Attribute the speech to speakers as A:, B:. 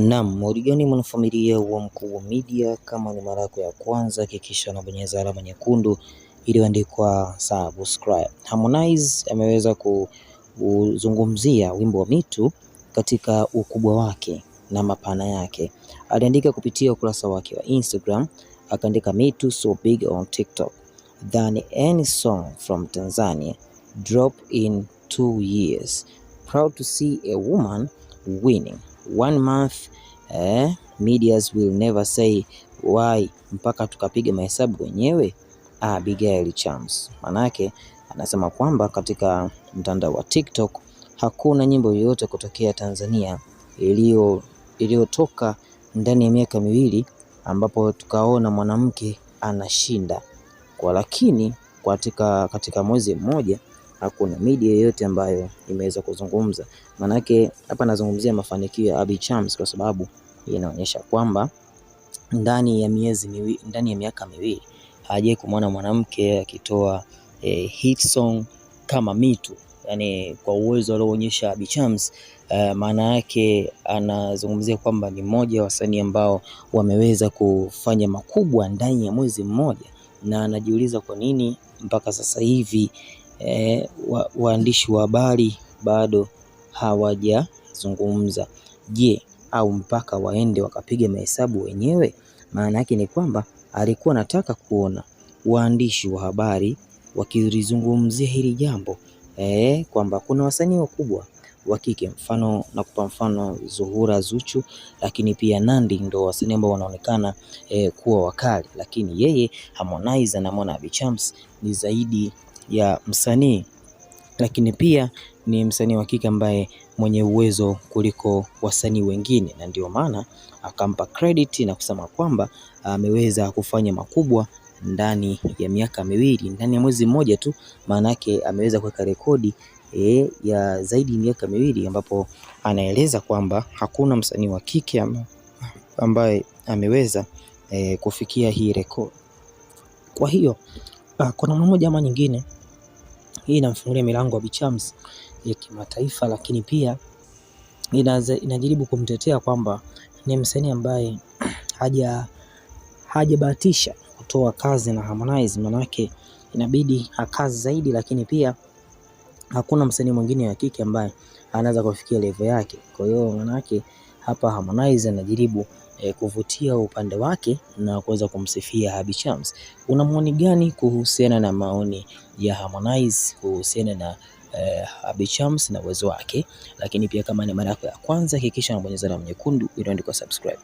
A: Naam, Morigani mwanafamilia wa Mkubwa Media, kama ni mara yako ya kwanza hakikisha unabonyeza alama nyekundu iliyoandikwa subscribe. Harmonize ameweza kuzungumzia wimbo wa Mitu katika ukubwa wake na mapana yake. Aliandika kupitia ukurasa wake wa Instagram, akaandika Mitu so big on TikTok than any song from Tanzania drop in 2 years. Proud to see a woman winning 1 month. Medias will never say why, mpaka tukapiga mahesabu wenyewe. Abigail Chams. Manake anasema kwamba katika mtandao wa TikTok hakuna nyimbo yoyote kutokea Tanzania iliyotoka ndani ya miaka miwili ambapo tukaona mwanamke anashinda kwa, lakini katika mwezi mmoja hakuna media yoyote ambayo imeweza kuzungumza. Manake hapa nazungumzia mafanikio ya Abby Chams kwa sababu inaonyesha kwamba ndani ya miaka miwili hajawahi kumwona mwanamke akitoa hit song kama Mitu. Yani kwa uwezo alioonyesha Abby Chams, maana yake anazungumzia kwamba ni mmoja wa wasanii ambao wameweza kufanya makubwa ndani ya mwezi mmoja, na anajiuliza kwa nini mpaka sasa hivi waandishi wa habari bado hawajazungumza. Je, au mpaka waende wakapiga mahesabu wenyewe? Maana yake ni kwamba alikuwa anataka kuona waandishi wa habari wakizungumzia hili jambo, kwamba kuna wasanii wakubwa wa kike, nakupa mfano Zuhura, Zuchu, lakini pia Nandy, ndo wasanii ambao wanaonekana kuwa wakali, lakini yeye Harmonize anamwona Abby Chams ni zaidi ya msanii, lakini pia ni msanii wa kike ambaye mwenye uwezo kuliko wasanii wengine, na ndio maana akampa credit na kusema kwamba ameweza kufanya makubwa ndani ya miaka miwili, ndani ya mwezi mmoja tu. Maana yake ameweza kuweka rekodi ya zaidi ya miaka miwili, ambapo anaeleza kwamba hakuna msanii wa kike ambaye ameweza kufikia hii rekodi. Kwa hiyo kwa namna moja ama nyingine hii inamfungulia milango Abby Chams ya kimataifa, lakini pia inajaribu kumtetea kwamba ni msanii ambaye hajabahatisha kutoa kazi na Harmonize, manake inabidi akazi zaidi, lakini pia hakuna msanii mwingine wa kike ambaye anaweza kufikia level yake. Kwa hiyo manake hapa Harmonize anajaribu kuvutia upande wake na kuweza kumsifia Abby Chams. Una maoni gani kuhusiana na maoni ya Harmonize kuhusiana na Abby Chams na uwezo wake? Lakini pia kama ni mara yako ya kwanza hakikisha unabonyeza alama nyekundu iliyoandikwa subscribe.